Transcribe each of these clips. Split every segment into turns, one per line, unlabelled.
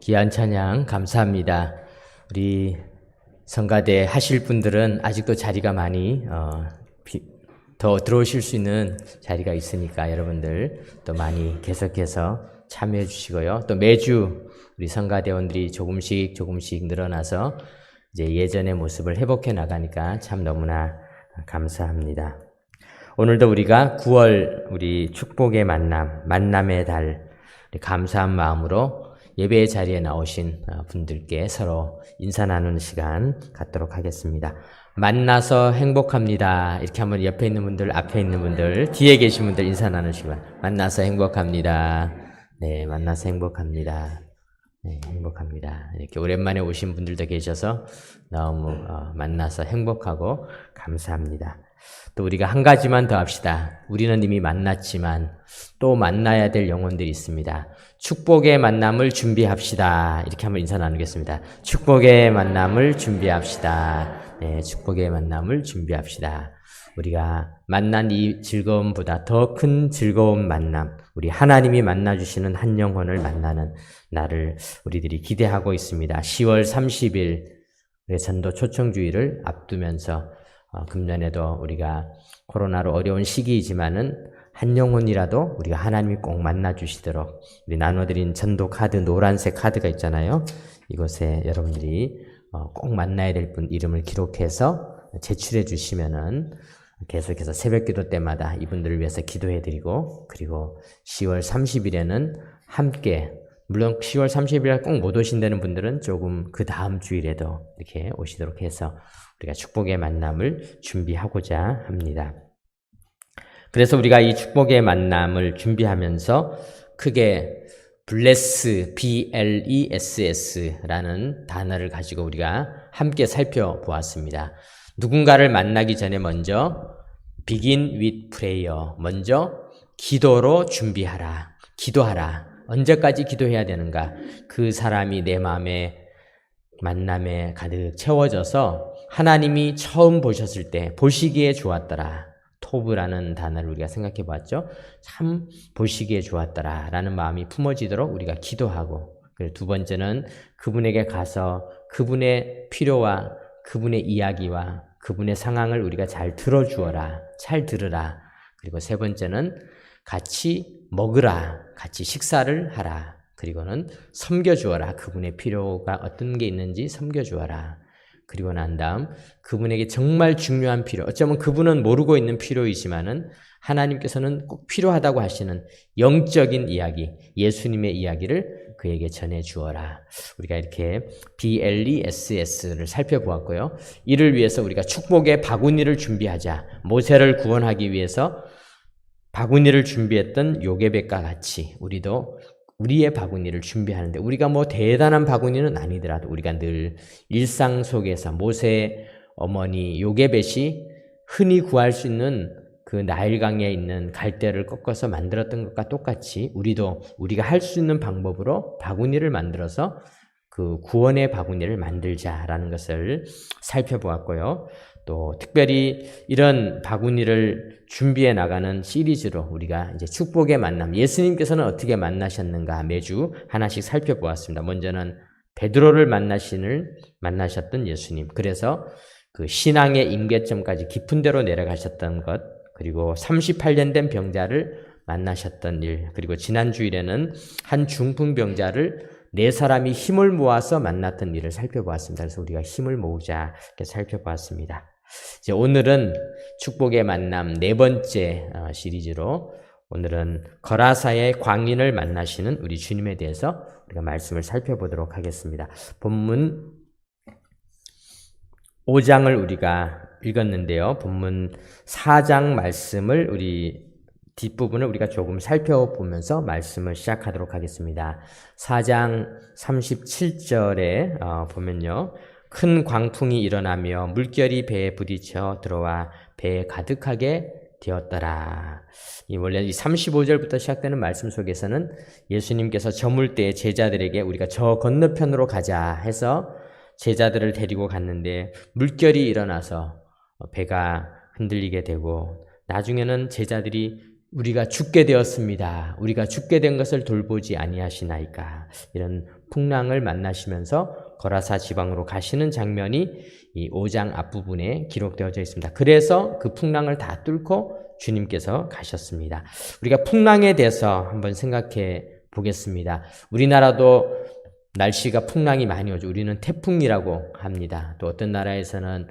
귀한 찬양 감사합니다. 우리 성가대 하실 분들은 아직도 자리가 많이 더 들어오실 수 있는 자리가 있으니까 여러분들 또 많이 계속해서 참여해 주시고요. 또 매주 우리 성가대원들이 조금씩 늘어나서 이제 예전의 모습을 회복해 나가니까 참 너무나 감사합니다. 오늘도 우리가 9월 우리 축복의 만남의 달 감사한 마음으로 예배의 자리에 나오신 분들께 서로 인사 나누는 시간 갖도록 하겠습니다. 만나서 행복합니다. 이렇게 한번 옆에 있는 분들, 앞에 있는 분들, 뒤에 계신 분들 인사 나누시면 만나서 행복합니다. 네, 만나서 행복합니다. 네, 행복합니다. 이렇게 오랜만에 오신 분들도 계셔서 너무 만나서 행복하고 감사합니다. 또 우리가 한 가지만 더 합시다. 우리는 이미 만났지만 또 만나야 될 영혼들이 있습니다. 축복의 만남을 준비합시다. 이렇게 한번 인사 나누겠습니다. 축복의 만남을 준비합시다. 네, 축복의 만남을 준비합시다. 우리가 만난 이 즐거움보다 더 큰 즐거운 만남, 우리 하나님이 만나주시는 한 영혼을 만나는 날을 우리들이 기대하고 있습니다. 10월 30일 전도 초청주의를 앞두면서 금년에도 우리가 코로나로 어려운 시기이지만은 한 영혼이라도 우리가 하나님이 꼭 만나주시도록 우리 나눠드린 전도 카드, 노란색 카드가 있잖아요. 이곳에 여러분들이 꼭 만나야 될 분 이름을 기록해서 제출해 주시면은 계속해서 새벽 기도 때마다 이분들을 위해서 기도해드리고, 그리고 10월 30일에는 함께, 물론 10월 30일에 꼭 못 오신다는 분들은 조금 그 다음 주일에도 이렇게 오시도록 해서 우리가 축복의 만남을 준비하고자 합니다. 그래서 우리가 이 축복의 만남을 준비하면서 크게 bless, B-L-E-S-S라는 단어를 가지고 우리가 함께 살펴보았습니다. 누군가를 만나기 전에 먼저 begin with prayer, 먼저 기도로 준비하라, 기도하라. 언제까지 기도해야 되는가? 그 사람이 내 마음에 만남에 가득 채워져서 하나님이 처음 보셨을 때 보시기에 좋았더라. 토브라는 단어를 우리가 생각해 봤죠. 참 보시기에 좋았더라 라는 마음이 품어지도록 우리가 기도하고, 그리고 두 번째는 그분에게 가서 그분의 필요와 그분의 이야기와 그분의 상황을 우리가 잘 들어주어라, 잘 들으라. 그리고 세 번째는 같이 먹으라, 같이 식사를 하라. 그리고는 섬겨주어라, 그분의 필요가 어떤 게 있는지 섬겨주어라. 그리고 난 다음 그분에게 정말 중요한 필요, 어쩌면 그분은 모르고 있는 필요이지만은 하나님께서는 꼭 필요하다고 하시는 영적인 이야기, 예수님의 이야기를 그에게 전해주어라. 우리가 이렇게 BLESS를 살펴보았고요. 이를 위해서 우리가 축복의 바구니를 준비하자. 모세를 구원하기 위해서 바구니를 준비했던 요게벳과 같이 우리도 우리의 바구니를 준비하는데, 우리가 뭐 대단한 바구니는 아니더라도 우리가 늘 일상 속에서 모세의 어머니 요게벳이 흔히 구할 수 있는 그 나일강에 있는 갈대를 꺾어서 만들었던 것과 똑같이 우리도 우리가 할 수 있는 방법으로 바구니를 만들어서 그 구원의 바구니를 만들자라는 것을 살펴보았고요. 또 특별히 이런 바구니를 준비해 나가는 시리즈로 우리가 이제 축복의 만남, 예수님께서는 어떻게 만나셨는가 매주 하나씩 살펴보았습니다. 먼저는 베드로를 만나셨던 예수님, 그래서 그 신앙의 임계점까지 깊은 데로 내려가셨던 것, 그리고 38년 된 병자를 만나셨던 일, 그리고 지난 주일에는 한 중풍병자를 네 사람이 힘을 모아서 만났던 일을 살펴보았습니다. 그래서 우리가 힘을 모으자 이렇게 살펴보았습니다. 이제 오늘은 축복의 만남 네 번째 시리즈로 오늘은 거라사의 광인을 만나시는 우리 주님에 대해서 우리가 말씀을 살펴보도록 하겠습니다. 본문 5장을 우리가 읽었는데요. 본문 4장 말씀을 뒷부분을 우리가 조금 살펴보면서 말씀을 시작하도록 하겠습니다. 4장 37절에 보면요. 큰 광풍이 일어나며 물결이 배에 부딪혀 들어와 배에 가득하게 되었더라. 원래 이 35절부터 시작되는 말씀 속에서는 예수님께서 저물 때 제자들에게 우리가 저 건너편으로 가자 해서 제자들을 데리고 갔는데 물결이 일어나서 배가 흔들리게 되고, 나중에는 제자들이 우리가 죽게 되었습니다. 우리가 죽게 된 것을 돌보지 아니하시나이까. 이런 풍랑을 만나시면서 거라사 지방으로 가시는 장면이 이 5장 앞부분에 기록되어져 있습니다. 그래서 그 풍랑을 다 뚫고 주님께서 가셨습니다. 우리가 풍랑에 대해서 한번 생각해 보겠습니다. 우리나라도 날씨가 풍랑이 많이 오죠. 우리는 태풍이라고 합니다. 또 어떤 나라에서는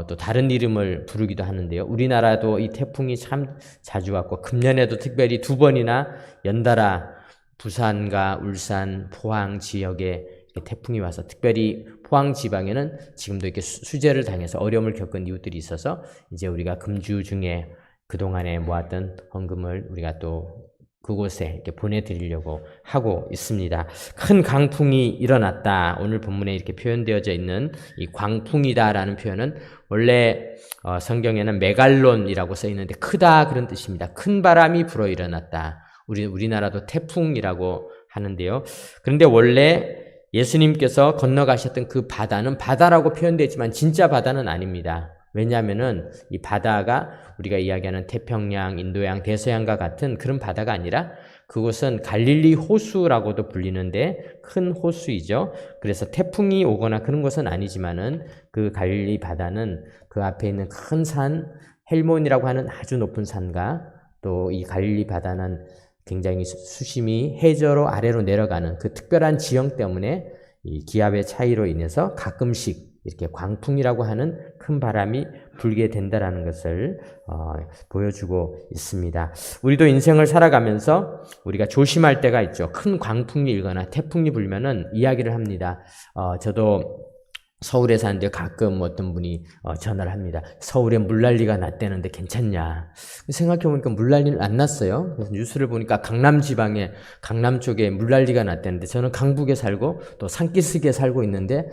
또 다른 이름을 부르기도 하는데요. 우리나라도 이 태풍이 참 자주 왔고 금년에도 특별히 2번이나 연달아 부산과 울산, 포항 지역에 태풍이 와서 특별히 포항 지방에는 지금도 이렇게 수재를 당해서 어려움을 겪은 이웃들이 있어서 이제 우리가 금주 중에 그동안에 모았던 헌금을 우리가 또 그곳에 이렇게 보내드리려고 하고 있습니다. 큰 강풍이 일어났다. 오늘 본문에 이렇게 표현되어져 있는 이 광풍이다라는 표현은 원래 성경에는 메갈론이라고 써 있는데 크다 그런 뜻입니다. 큰 바람이 불어 일어났다. 우리나라도 태풍이라고 하는데요. 그런데 원래 예수님께서 건너가셨던 그 바다는 바다라고 표현되지만 진짜 바다는 아닙니다. 왜냐하면은 이 바다가 우리가 이야기하는 태평양, 인도양, 대서양과 같은 그런 바다가 아니라 그곳은 갈릴리 호수라고도 불리는데 큰 호수이죠. 그래서 태풍이 오거나 그런 것은 아니지만은 그 갈릴리 바다는 그 앞에 있는 큰 산, 헬몬이라고 하는 아주 높은 산과 또 이 갈릴리 바다는 굉장히 수심이 해저로 아래로 내려가는 그 특별한 지형 때문에 이 기압의 차이로 인해서 가끔씩 이렇게 광풍이라고 하는 큰 바람이 불게 된다라는 것을 보여주고 있습니다. 우리도 인생을 살아가면서 우리가 조심할 때가 있죠. 큰 광풍이 일거나 태풍이 불면은 이야기를 합니다. 저도 서울에 사는데 가끔 어떤 분이 전화를 합니다. 서울에 물난리가 났다는데 괜찮냐? 생각해보니까 물난리는 안 났어요. 그래서 뉴스를 보니까 강남 지방에, 강남 쪽에 물난리가 났다는데 저는 강북에 살고 또 산기슭에 살고 있는데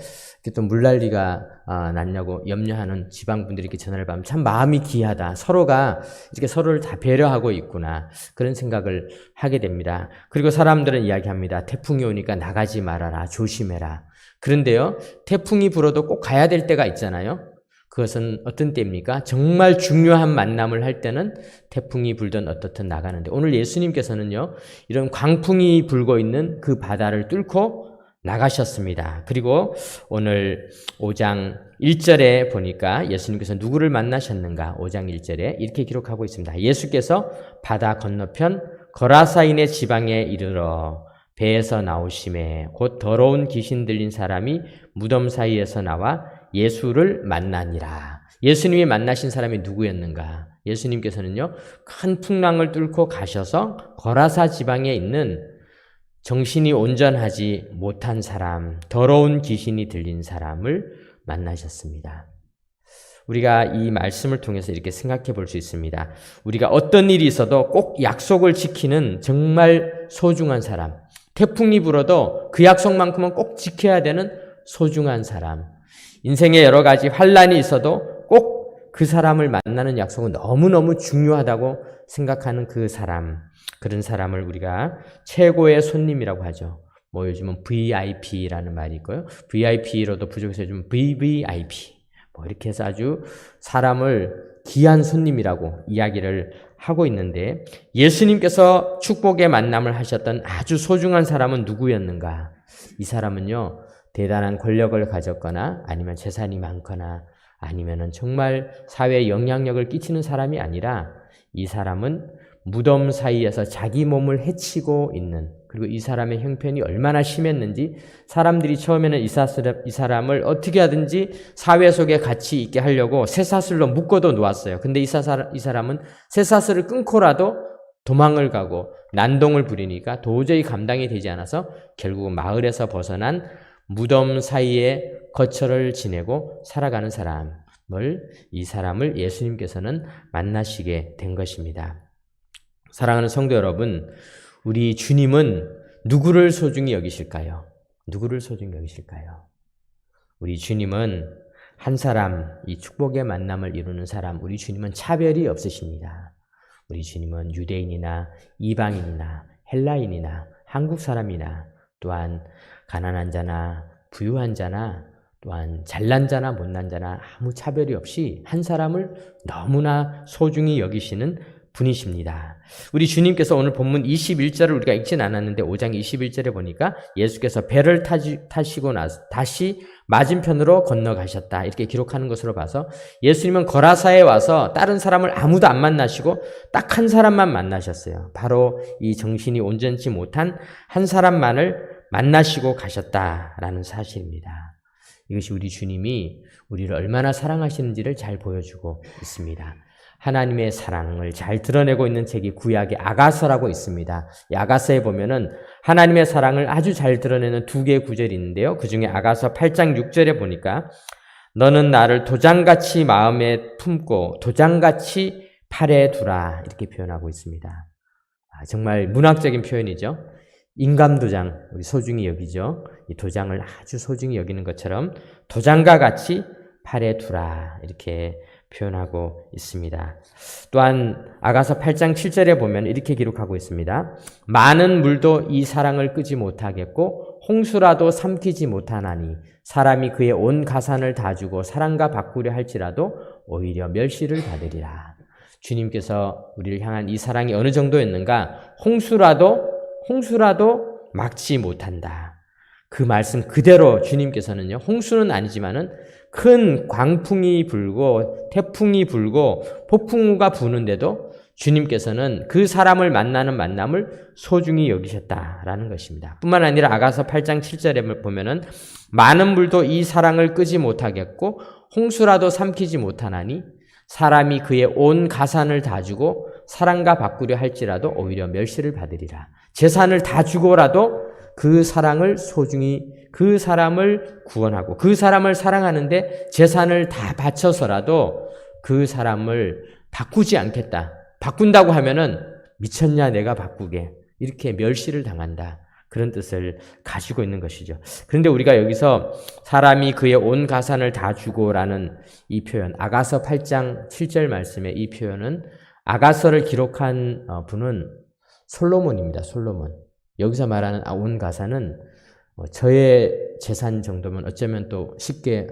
또 물난리가 났냐고 염려하는 지방분들이 이렇게 전화를 받으면 참 마음이 귀하다. 서로가 이렇게 서로를 다 배려하고 있구나. 그런 생각을 하게 됩니다. 그리고 사람들은 이야기합니다. 태풍이 오니까 나가지 말아라. 조심해라. 그런데요, 태풍이 불어도 꼭 가야 될 때가 있잖아요. 그것은 어떤 때입니까? 정말 중요한 만남을 할 때는 태풍이 불든 어떻든 나가는데 오늘 예수님께서는요, 이런 광풍이 불고 있는 그 바다를 뚫고 나가셨습니다. 그리고 오늘 5장 1절에 보니까 예수님께서 누구를 만나셨는가? 5장 1절에 이렇게 기록하고 있습니다. 예수께서 바다 건너편 거라사인의 지방에 이르러 배에서 나오심에 곧 더러운 귀신 들린 사람이 무덤 사이에서 나와 예수를 만나니라. 예수님이 만나신 사람이 누구였는가? 예수님께서는요, 큰 풍랑을 뚫고 가셔서 거라사 지방에 있는 정신이 온전하지 못한 사람, 더러운 귀신이 들린 사람을 만나셨습니다. 우리가 이 말씀을 통해서 이렇게 생각해 볼 수 있습니다. 우리가 어떤 일이 있어도 꼭 약속을 지키는 정말 소중한 사람, 태풍이 불어도 그 약속만큼은 꼭 지켜야 되는 소중한 사람, 인생에 여러 가지 환난이 있어도 꼭 그 사람을 만나는 약속은 너무너무 중요하다고 생각하는 그 사람, 그런 사람을 우리가 최고의 손님이라고 하죠. 뭐 요즘은 VIP라는 말이 있고요. VIP로도 부족해서 요즘 VVIP 뭐 이렇게 해서 아주 사람을 귀한 손님이라고 이야기를 하고 있는데 예수님께서 축복의 만남을 하셨던 아주 소중한 사람은 누구였는가? 이 사람은요, 대단한 권력을 가졌거나 아니면 재산이 많거나 아니면은 정말 사회에 영향력을 끼치는 사람이 아니라 이 사람은 무덤 사이에서 자기 몸을 해치고 있는, 그리고 이 사람의 형편이 얼마나 심했는지 사람들이 처음에는 이 사람을 어떻게 하든지 사회 속에 같이 있게 하려고 쇠사슬로 묶어도 놓았어요. 근데 이 사람은 쇠사슬을 끊고라도 도망을 가고 난동을 부리니까 도저히 감당이 되지 않아서 결국 마을에서 벗어난 무덤 사이에 거처를 지내고 살아가는 이 사람을 예수님께서는 만나시게 된 것입니다. 사랑하는 성도 여러분, 우리 주님은 누구를 소중히 여기실까요? 누구를 소중히 여기실까요? 우리 주님은 한 사람, 이 축복의 만남을 이루는 사람, 우리 주님은 차별이 없으십니다. 우리 주님은 유대인이나 이방인이나 헬라인이나 한국 사람이나 또한 가난한 자나 부유한 자나 또한 잘난 자나 못난 자나 아무 차별이 없이 한 사람을 너무나 소중히 여기시는 분이십니다. 우리 주님께서 오늘 본문 21절을 우리가 읽진 않았는데 5장 21절에 보니까 예수께서 배를 타시고 나서 다시 맞은편으로 건너가셨다. 이렇게 기록하는 것으로 봐서 예수님은 거라사에 와서 다른 사람을 아무도 안 만나시고 딱 한 사람만 만나셨어요. 바로 이 정신이 온전치 못한 한 사람만을 만나시고 가셨다라는 사실입니다. 이것이 우리 주님이 우리를 얼마나 사랑하시는지를 잘 보여주고 있습니다. 하나님의 사랑을 잘 드러내고 있는 책이 구약의 아가서라고 있습니다. 이 아가서에 보면은 하나님의 사랑을 아주 잘 드러내는 두 개의 구절이 있는데요. 그 중에 아가서 8장 6절에 보니까 너는 나를 도장같이 마음에 품고 도장같이 팔에 두라 이렇게 표현하고 있습니다. 정말 문학적인 표현이죠. 인감도장 우리 소중히 여기죠. 이 도장을 아주 소중히 여기는 것처럼 도장과 같이 팔에 두라 이렇게 표현하고 있습니다. 또한 아가서 8장 7절에 보면 이렇게 기록하고 있습니다. 많은 물도 이 사랑을 끄지 못하겠고 홍수라도 삼키지 못하나니 사람이 그의 온 가산을 다 주고 사랑과 바꾸려 할지라도 오히려 멸시를 받으리라. 주님께서 우리를 향한 이 사랑이 어느 정도였는가? 홍수라도 막지 못한다. 그 말씀 그대로 주님께서는요. 홍수는 아니지만은 큰 광풍이 불고 태풍이 불고 폭풍우가 부는데도 주님께서는 그 사람을 만나는 만남을 소중히 여기셨다라는 것입니다. 뿐만 아니라 아가서 8장 7절에 보면은 많은 물도 이 사랑을 끄지 못하겠고 홍수라도 삼키지 못하나니 사람이 그의 온 가산을 다 주고 사랑과 바꾸려 할지라도 오히려 멸시를 받으리라. 재산을 다 주고라도 그 사랑을 소중히 그 사람을 구원하고 그 사람을 사랑하는데 재산을 다 바쳐서라도 그 사람을 바꾸지 않겠다. 바꾼다고 하면은 미쳤냐 내가 바꾸게 이렇게 멸시를 당한다. 그런 뜻을 가지고 있는 것이죠. 그런데 우리가 여기서 사람이 그의 온 가산을 다 주고라는 이 표현 아가서 8장 7절 말씀의 이 표현은 아가서를 기록한 분은 솔로몬입니다. 솔로몬. 여기서 말하는 온 가산은 저의 재산 정도면 어쩌면 또 쉽게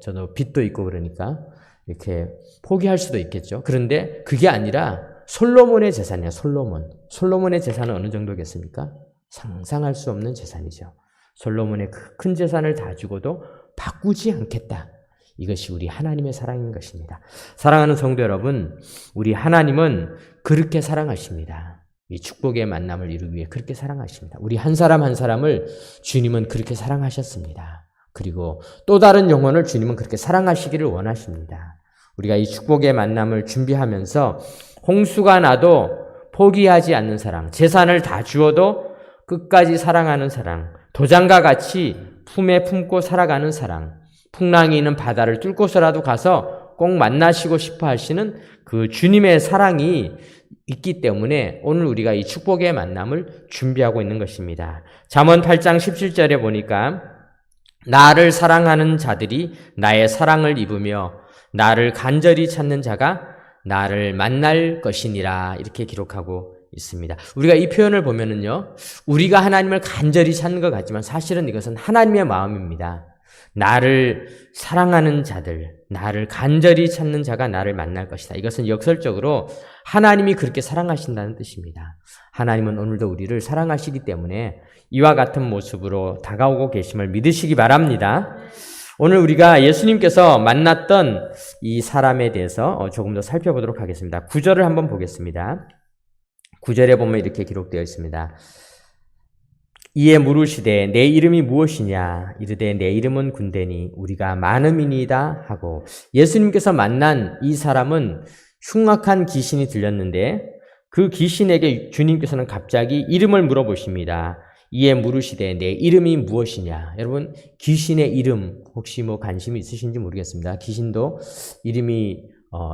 저도 빚도 있고 그러니까 이렇게 포기할 수도 있겠죠. 그런데 그게 아니라 솔로몬의 재산이야. 솔로몬의 재산은 어느 정도겠습니까? 상상할 수 없는 재산이죠. 솔로몬의 그 큰 재산을 다 주고도 바꾸지 않겠다. 이것이 우리 하나님의 사랑인 것입니다. 사랑하는 성도 여러분, 우리 하나님은 그렇게 사랑하십니다. 이 축복의 만남을 이루기 위해 그렇게 사랑하십니다. 우리 한 사람 한 사람을 주님은 그렇게 사랑하셨습니다. 그리고 또 다른 영혼을 주님은 그렇게 사랑하시기를 원하십니다. 우리가 이 축복의 만남을 준비하면서 홍수가 나도 포기하지 않는 사랑, 재산을 다 주어도 끝까지 사랑하는 사랑, 도장과 같이 품에 품고 살아가는 사랑, 풍랑이 있는 바다를 뚫고서라도 가서 꼭 만나시고 싶어 하시는 그 주님의 사랑이 있기 때문에 오늘 우리가 이 축복의 만남을 준비하고 있는 것입니다. 잠언 8장 17절에 보니까 나를 사랑하는 자들이 나의 사랑을 입으며 나를 간절히 찾는 자가 나를 만날 것이니라 이렇게 기록하고 있습니다. 우리가 이 표현을 보면은요, 우리가 하나님을 간절히 찾는 것 같지만 사실은 이것은 하나님의 마음입니다. 나를 사랑하는 자들, 나를 간절히 찾는 자가 나를 만날 것이다. 이것은 역설적으로 하나님이 그렇게 사랑하신다는 뜻입니다. 하나님은 오늘도 우리를 사랑하시기 때문에 이와 같은 모습으로 다가오고 계심을 믿으시기 바랍니다. 오늘 우리가 예수님께서 만났던 이 사람에 대해서 조금 더 살펴보도록 하겠습니다. 9절을 한번 보겠습니다. 9절에 보면 이렇게 기록되어 있습니다. 이에 물으시되 내 이름이 무엇이냐 이르되 내 이름은 군대니 우리가 많음이니이다 하고 예수님께서 만난 이 사람은 흉악한 귀신이 들렸는데 그 귀신에게 주님께서는 갑자기 이름을 물어보십니다. 이에 물으시되 내 이름이 무엇이냐. 여러분 귀신의 이름 혹시 관심이 있으신지 모르겠습니다. 귀신도 이름이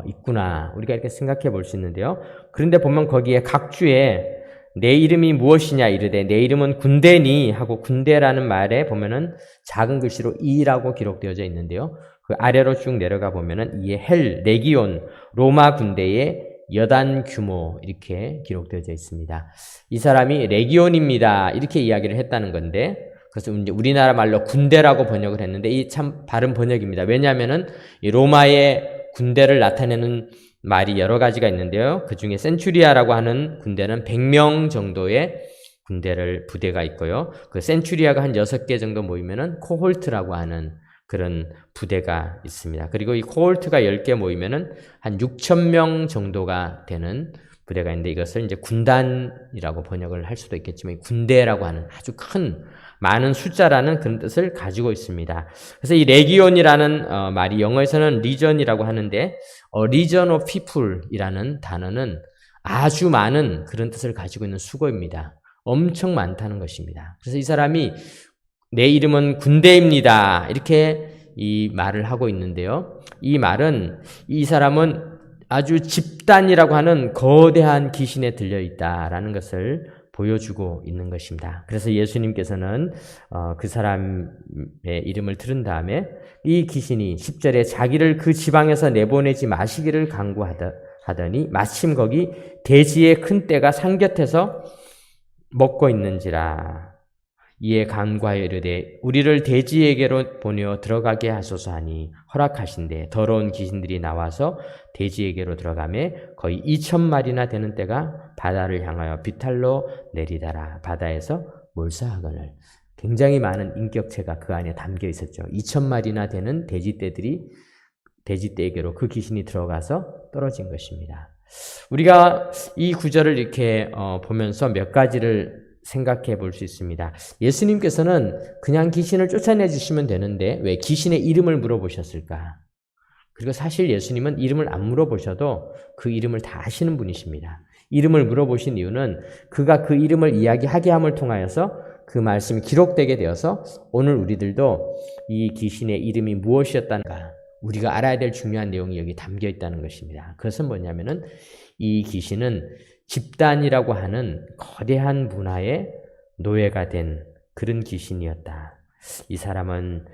있구나 우리가 이렇게 생각해 볼 수 있는데요. 그런데 보면 거기에 각주에 내 이름이 무엇이냐 이르되 내 이름은 군대니 하고 군대라는 말에 보면은 작은 글씨로 이라고 기록되어져 있는데요. 그 아래로 쭉 내려가 보면은 이에 헬, 레기온, 로마 군대의 여단 규모 이렇게 기록되어져 있습니다. 이 사람이 레기온입니다. 이렇게 이야기를 했다는 건데 그래서 이제 우리나라 말로 군대라고 번역을 했는데 이 참 바른 번역입니다. 왜냐하면은 이 로마의 군대를 나타내는 말이 여러 가지가 있는데요. 그 중에 센츄리아라고 하는 군대는 100명 정도의 부대가 있고요. 그 센츄리아가 한 6개 정도 모이면은 코홀트라고 하는 그런 부대가 있습니다. 그리고 이 코홀트가 10개 모이면은 한 6,000명 정도가 되는 부대가 있는데 이것을 이제 군단이라고 번역을 할 수도 있겠지만 군대라고 하는 아주 큰 많은 숫자라는 그런 뜻을 가지고 있습니다. 그래서 이 레기온이라는 말이 영어에서는 리전이라고 하는데 Legion of People이라는 단어는 아주 많은 그런 뜻을 가지고 있는 수거입니다. 엄청 많다는 것입니다. 그래서 이 사람이 내 이름은 군대입니다. 이렇게 이 말을 하고 있는데요. 이 말은 이 사람은 아주 집단이라고 하는 거대한 귀신에 들려있다라는 것을 보여주고 있는 것입니다. 그래서 예수님께서는 그 사람의 이름을 들은 다음에 이 귀신이 10절에 자기를 그 지방에서 내보내지 마시기를 강구하더니 마침 거기 돼지의 큰 떼가 상곁에서 먹고 있는지라. 이에 간과하여 이르되 우리를 돼지에게로 보내어 들어가게 하소서 하니 허락하신대 더러운 귀신들이 나와서 돼지에게로 들어가매 거의 2,000마리나 되는 떼가 바다를 향하여 비탈로 내리다라. 바다에서 몰사하거늘. 굉장히 많은 인격체가 그 안에 담겨 있었죠. 2,000마리나 되는 돼지떼에게로 그 귀신이 들어가서 떨어진 것입니다. 우리가 이 구절을 이렇게 보면서 몇 가지를 생각해 볼 수 있습니다. 예수님께서는 그냥 귀신을 쫓아내 주시면 되는데 왜 귀신의 이름을 물어보셨을까? 그리고 사실 예수님은 이름을 안 물어보셔도 그 이름을 다 아시는 분이십니다. 이름을 물어보신 이유는 그가 그 이름을 이야기하게 함을 통하여서 그 말씀이 기록되게 되어서 오늘 우리들도 이 귀신의 이름이 무엇이었다는가 우리가 알아야 될 중요한 내용이 여기 담겨 있다는 것입니다. 그것은 뭐냐면은 이 귀신은 집단이라고 하는 거대한 문화의 노예가 된 그런 귀신이었다. 이 사람은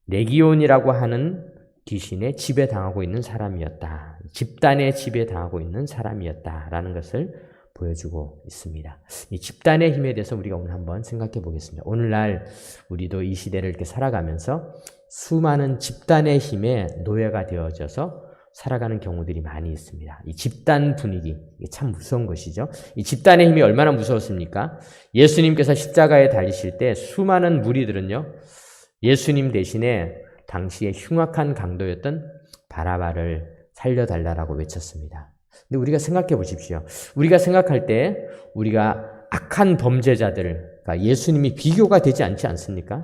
레기온이라고 하는 귀신의 지배당하고 있는 사람이었다. 집단의 지배당하고 있는 사람이었다라는 것을 보여주고 있습니다. 이 집단의 힘에 대해서 우리가 오늘 한번 생각해 보겠습니다. 오늘날 우리도 이 시대를 이렇게 살아가면서 수많은 집단의 힘에 노예가 되어져서 살아가는 경우들이 많이 있습니다. 이 집단 분위기, 이게 참 무서운 것이죠. 이 집단의 힘이 얼마나 무서웠습니까? 예수님께서 십자가에 달리실 때 수많은 무리들은요, 예수님 대신에 당시에 흉악한 강도였던 바라바를 살려달라고 외쳤습니다. 근데 우리가 생각해 보십시오. 우리가 생각할 때 우리가 악한 범죄자들과 예수님이 비교가 되지 않지 않습니까?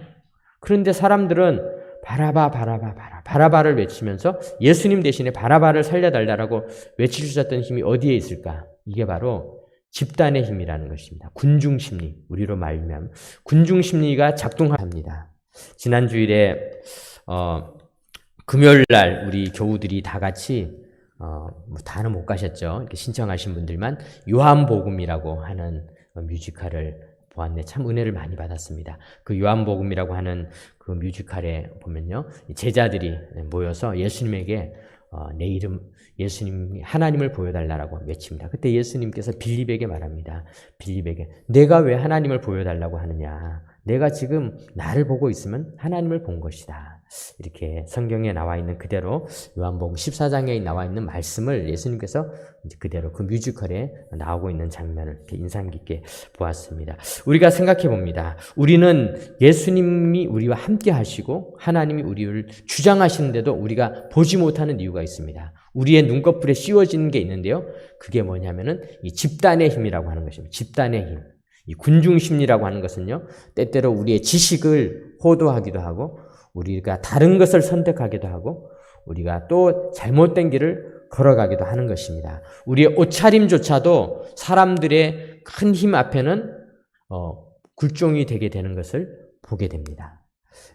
그런데 사람들은 바라바를 외치면서 예수님 대신에 바라바를 살려달라고 외치셨던 힘이 어디에 있을까? 이게 바로 집단의 힘이라는 것입니다. 군중심리, 우리로 말하면 군중심리가 작동합니다. 지난 주일에 금요일날 우리 교우들이 다 같이 다는 못 가셨죠. 이렇게 신청하신 분들만 요한복음이라고 하는 뮤지컬을 보았네. 참 은혜를 많이 받았습니다. 그 요한복음이라고 하는 그 뮤지컬에 보면요, 제자들이 모여서 예수님에게 내 이름, 예수님 하나님을 보여달라고 외칩니다. 그때 예수님께서 빌립에게 말합니다. 빌립에게 내가 왜 하나님을 보여달라고 하느냐? 내가 지금 나를 보고 있으면 하나님을 본 것이다. 이렇게 성경에 나와 있는 그대로 요한복음 14장에 나와 있는 말씀을 예수님께서 그대로 그 뮤지컬에 나오고 있는 장면을 이렇게 인상 깊게 보았습니다. 우리가 생각해 봅니다. 우리는 예수님이 우리와 함께 하시고 하나님이 우리를 주장하시는데도 우리가 보지 못하는 이유가 있습니다. 우리의 눈꺼풀에 씌워지는 게 있는데요. 그게 뭐냐면은 이 집단의 힘이라고 하는 것입니다. 집단의 힘. 이 군중심리라고 하는 것은요, 때때로 우리의 지식을 호도하기도 하고, 우리가 다른 것을 선택하기도 하고, 우리가 또 잘못된 길을 걸어가기도 하는 것입니다. 우리의 옷차림조차도 사람들의 큰 힘 앞에는 굴종이 되게 되는 것을 보게 됩니다.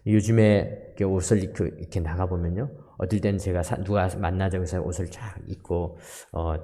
요즘에 이렇게 옷을 이렇게 나가보면요, 어떨 때는 제가 누가 만나자고 해서 옷을 쫙 입고,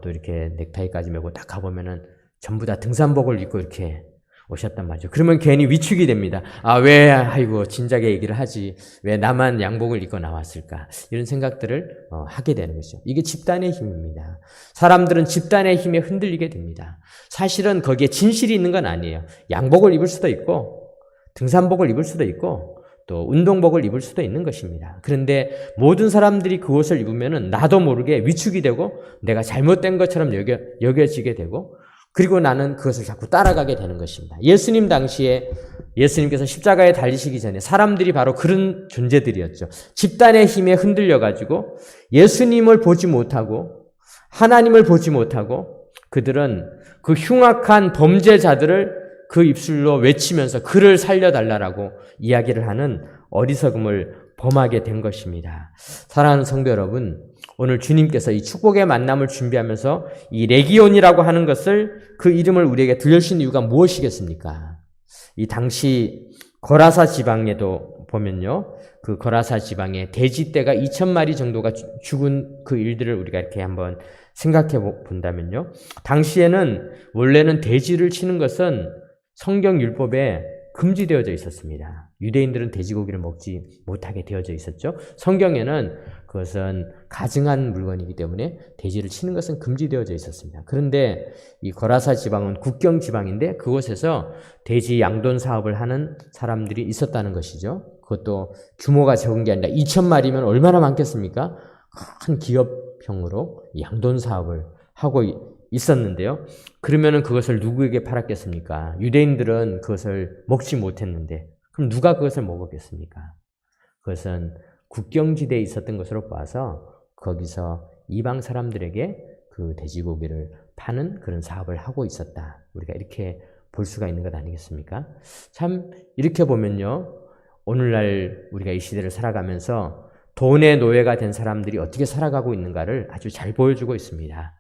또 이렇게 넥타이까지 메고 딱 가보면은 전부 다 등산복을 입고 이렇게 오셨단 말이죠. 그러면 괜히 위축이 됩니다. 아이고, 진작에 얘기를 하지. 왜 나만 양복을 입고 나왔을까? 이런 생각들을 하게 되는 것이죠. 이게 집단의 힘입니다. 사람들은 집단의 힘에 흔들리게 됩니다. 사실은 거기에 진실이 있는 건 아니에요. 양복을 입을 수도 있고, 등산복을 입을 수도 있고, 또 운동복을 입을 수도 있는 것입니다. 그런데 모든 사람들이 그 옷을 입으면 나도 모르게 위축이 되고 내가 잘못된 것처럼 여겨지게 되고 그리고 나는 그것을 자꾸 따라가게 되는 것입니다. 예수님 당시에 예수님께서 십자가에 달리시기 전에 사람들이 바로 그런 존재들이었죠. 집단의 힘에 흔들려가지고 예수님을 보지 못하고 하나님을 보지 못하고 그들은 그 흉악한 범죄자들을 그 입술로 외치면서 그를 살려달라고 이야기를 하는 어리석음을 범하게 된 것입니다. 사랑하는 성도 여러분, 오늘 주님께서 이 축복의 만남을 준비하면서 이 레기온이라고 하는 것을 그 이름을 우리에게 들려주신 이유가 무엇이겠습니까? 이 당시 거라사 지방에도 보면요. 그 거라사 지방에 돼지떼가 2,000마리 정도가 죽은 그 일들을 우리가 이렇게 한번 생각해 본다면요. 당시에는 원래는 돼지를 치는 것은 성경 율법에 금지되어져 있었습니다. 유대인들은 돼지고기를 먹지 못하게 되어져 있었죠. 성경에는 그것은 가증한 물건이기 때문에 돼지를 치는 것은 금지되어져 있었습니다. 그런데 이 거라사 지방은 국경 지방인데 그곳에서 돼지 양돈 사업을 하는 사람들이 있었다는 것이죠. 그것도 규모가 적은 게 아니라 2,000마리면 얼마나 많겠습니까? 큰 기업형으로 양돈 사업을 하고 있었는데요. 그러면은 그것을 누구에게 팔았겠습니까? 유대인들은 그것을 먹지 못했는데 그럼 누가 그것을 먹었겠습니까? 그것은 국경지대에 있었던 것으로 봐서 거기서 이방 사람들에게 그 돼지고기를 파는 그런 사업을 하고 있었다. 우리가 이렇게 볼 수가 있는 것 아니겠습니까? 참 이렇게 보면요. 오늘날 우리가 이 시대를 살아가면서 돈의 노예가 된 사람들이 어떻게 살아가고 있는가를 아주 잘 보여주고 있습니다.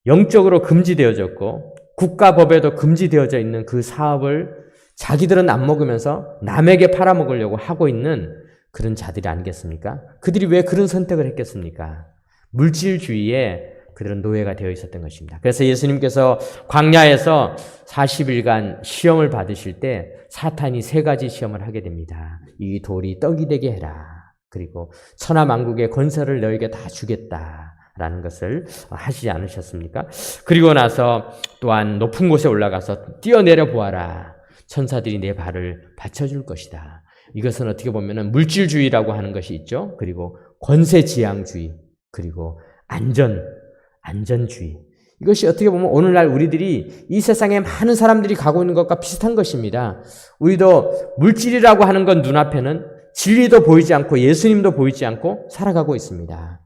영적으로 금지되어졌고 국가법에도 금지되어져 있는 그 사업을 자기들은 안 먹으면서 남에게 팔아먹으려고 하고 있는 그런 자들이 아니겠습니까? 그들이 왜 그런 선택을 했겠습니까? 물질주의에 그들은 노예가 되어 있었던 것입니다. 그래서 예수님께서 광야에서 40일간 시험을 받으실 때 사탄이 3가지 시험을 하게 됩니다. 이 돌이 떡이 되게 해라. 그리고 천하만국의 권세를 너에게 다 주겠다. 라는 것을 하시지 않으셨습니까? 그리고 나서 또한 높은 곳에 올라가서 뛰어내려 보아라. 천사들이 내 발을 받쳐줄 것이다. 이것은 어떻게 보면 물질주의라고 하는 것이 있죠. 그리고 권세지향주의, 그리고 안전주의. 이것이 어떻게 보면 오늘날 우리들이 이 세상에 많은 사람들이 가고 있는 것과 비슷한 것입니다. 우리도 물질이라고 하는 건 눈앞에는 진리도 보이지 않고 예수님도 보이지 않고 살아가고 있습니다.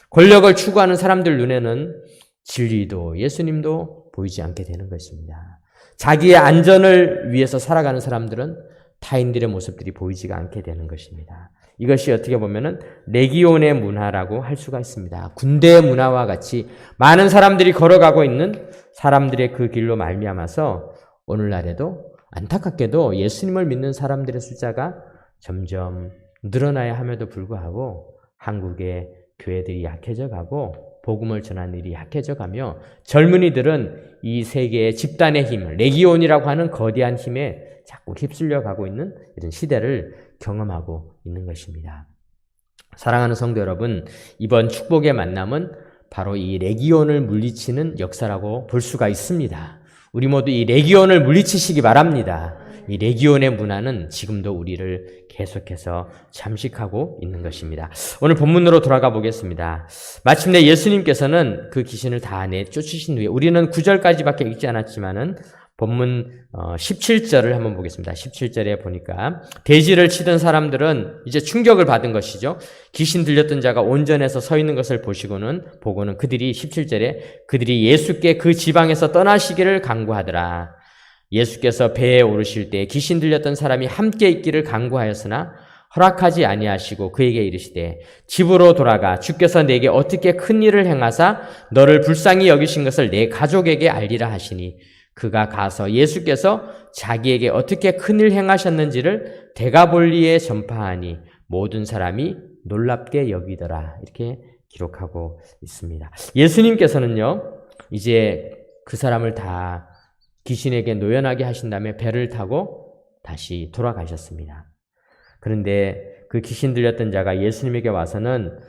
권력을 추구하는 사람들 눈에는 진리도 예수님도 보이지 않게 되는 것입니다. 자기의 안전을 위해서 살아가는 사람들은 타인들의 모습들이 보이지가 않게 되는 것입니다. 이것이 어떻게 보면은 레기온의 문화라고 할 수가 있습니다. 군대의 문화와 같이 많은 사람들이 걸어가고 있는 사람들의 그 길로 말미암아서 오늘날에도 안타깝게도 예수님을 믿는 사람들의 숫자가 점점 늘어나야 함에도 불구하고 한국의 교회들이 약해져 가고 복음을 전하는 일이 약해져 가며 젊은이들은 이 세계의 집단의 힘, 레기온이라고 하는 거대한 힘에 자꾸 휩쓸려 가고 있는 이런 시대를 경험하고 있는 것입니다. 사랑하는 성도 여러분, 이번 축복의 만남은 바로 이 레기온을 물리치는 역사라고 볼 수가 있습니다. 우리 모두 이 레기온을 물리치시기 바랍니다. 이 레기온의 문화는 지금도 우리를 계속해서 잠식하고 있는 것입니다. 오늘 본문으로 돌아가 보겠습니다. 마침내 예수님께서는 그 귀신을 다 내쫓으신 후에 우리는 9절까지밖에 읽지 않았지만은 본문 17절을 한번 보겠습니다. 17절에 보니까 돼지를 치던 사람들은 이제 충격을 받은 것이죠. 귀신 들렸던 자가 온전해서 서 있는 것을 보고는 그들이 17절에 그들이 예수께 그 지방에서 떠나시기를 간구하더라. 예수께서 배에 오르실 때 귀신 들렸던 사람이 함께 있기를 간구하였으나 허락하지 아니하시고 그에게 이르시되 집으로 돌아가 주께서 내게 어떻게 큰 일을 행하사 너를 불쌍히 여기신 것을 내 가족에게 알리라 하시니 그가 가서 예수께서 자기에게 어떻게 큰일 행하셨는지를 데가볼리에 전파하니 모든 사람이 놀랍게 여기더라. 이렇게 기록하고 있습니다. 예수님께서는요, 이제 그 사람을 다 귀신에게 노연하게 하신 다음에 배를 타고 다시 돌아가셨습니다. 그런데 그 귀신 들렸던 자가 예수님에게 와서는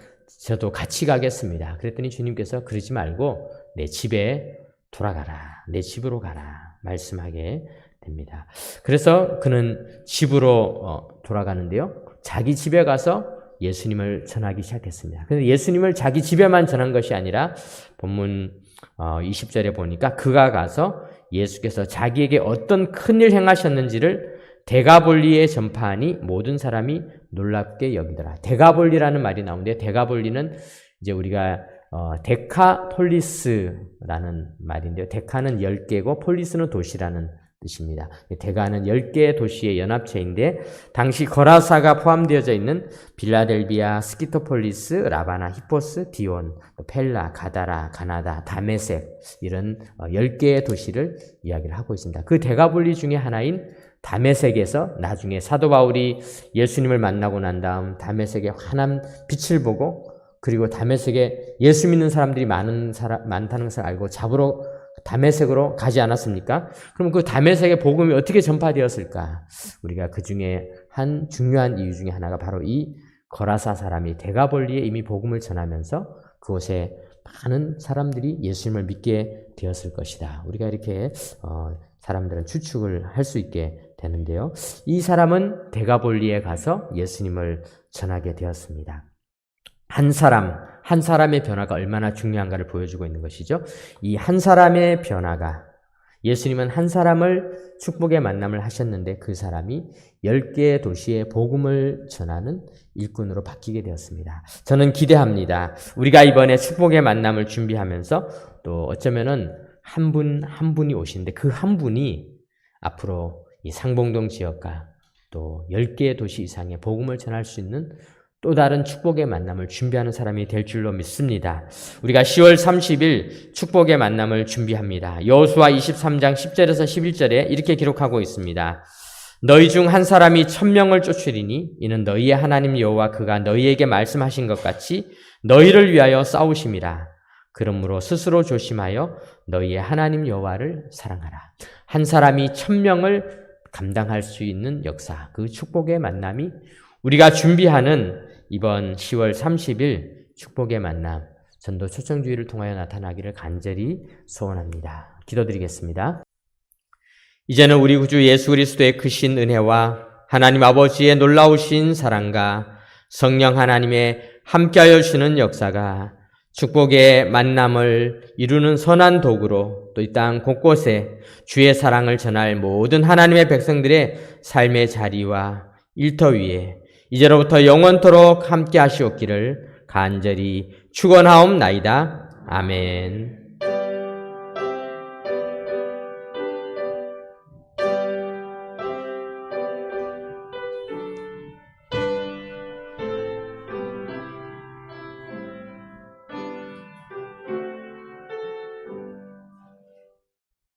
저도 같이 가겠습니다. 그랬더니 주님께서 그러지 말고 내 집에 돌아가라. 내 집으로 가라. 말씀하게 됩니다. 그래서 그는 집으로 돌아가는데요. 자기 집에 가서 예수님을 전하기 시작했습니다. 그런데 예수님을 자기 집에만 전한 것이 아니라 본문 20절에 보니까 그가 가서 예수께서 자기에게 어떤 큰일 행하셨는지를 데가볼리에 전파하니 모든 사람이 놀랍게 여기더라. 데가볼리라는 말이 나오는데 데가볼리는 이제 우리가 데카폴리스라는 말인데요. 데카는 10개고 폴리스는 도시라는 뜻입니다. 데가는 10개의 도시의 연합체인데 당시 거라사가 포함되어져 있는 빌라델비아, 스키토폴리스, 라바나, 히포스, 디온, 펠라, 가다라, 가나다, 다메섹 이런 10개의 도시를 이야기를 하고 있습니다. 그 데가볼리 중에 하나인 다메섹에서 나중에 사도 바울이 예수님을 만나고 난 다음 다메섹의 환한 빛을 보고 그리고 다메섹에 예수 믿는 사람들이 많다는 것을 알고 잡으러 다메섹으로 가지 않았습니까? 그럼 그 다메섹의 복음이 어떻게 전파되었을까? 우리가 그 중에 한 중요한 이유 중에 하나가 바로 이 거라사 사람이 데가볼리에 이미 복음을 전하면서 그곳에 많은 사람들이 예수님을 믿게 되었을 것이다. 우리가 이렇게 사람들은 추측을 할 수 있게 되는데요. 이 사람은 데가볼리에 가서 예수님을 전하게 되었습니다. 한 사람의 변화가 얼마나 중요한가를 보여주고 있는 것이죠. 이 한 사람의 변화가 예수님은 한 사람을 축복의 만남을 하셨는데 그 사람이 10개의 도시에 복음을 전하는 일꾼으로 바뀌게 되었습니다. 저는 기대합니다. 우리가 이번에 축복의 만남을 준비하면서 또 어쩌면은 한 분이 오시는데 그 한 분이 앞으로 이 상봉동 지역과 또 10개의 도시 이상의 복음을 전할 수 있는 또 다른 축복의 만남을 준비하는 사람이 될 줄로 믿습니다. 우리가 10월 30일 축복의 만남을 준비합니다. 여호수아 23장 10절에서 11절에 이렇게 기록하고 있습니다. 너희 중 한 사람이 1000명을 쫓으리니 이는 너희의 하나님 여호와 그가 너희에게 말씀하신 것 같이 너희를 위하여 싸우심이라. 그러므로 스스로 조심하여 너희의 하나님 여호와를 사랑하라. 한 사람이 1000명을 감당할 수 있는 역사, 그 축복의 만남이 우리가 준비하는 이번 10월 30일 축복의 만남, 전도 초청주의를 통하여 나타나기를 간절히 소원합니다. 기도드리겠습니다. 이제는 우리 구주 예수 그리스도의 크신 은혜와 하나님 아버지의 놀라우신 사랑과 성령 하나님의 함께하여 주시는 역사가 축복의 만남을 이루는 선한 도구로 또 이 땅 곳곳에 주의 사랑을 전할 모든 하나님의 백성들의 삶의 자리와 일터 위에 이제로부터 영원토록 함께 하시옵기를 간절히 축원하옵나이다. 아멘.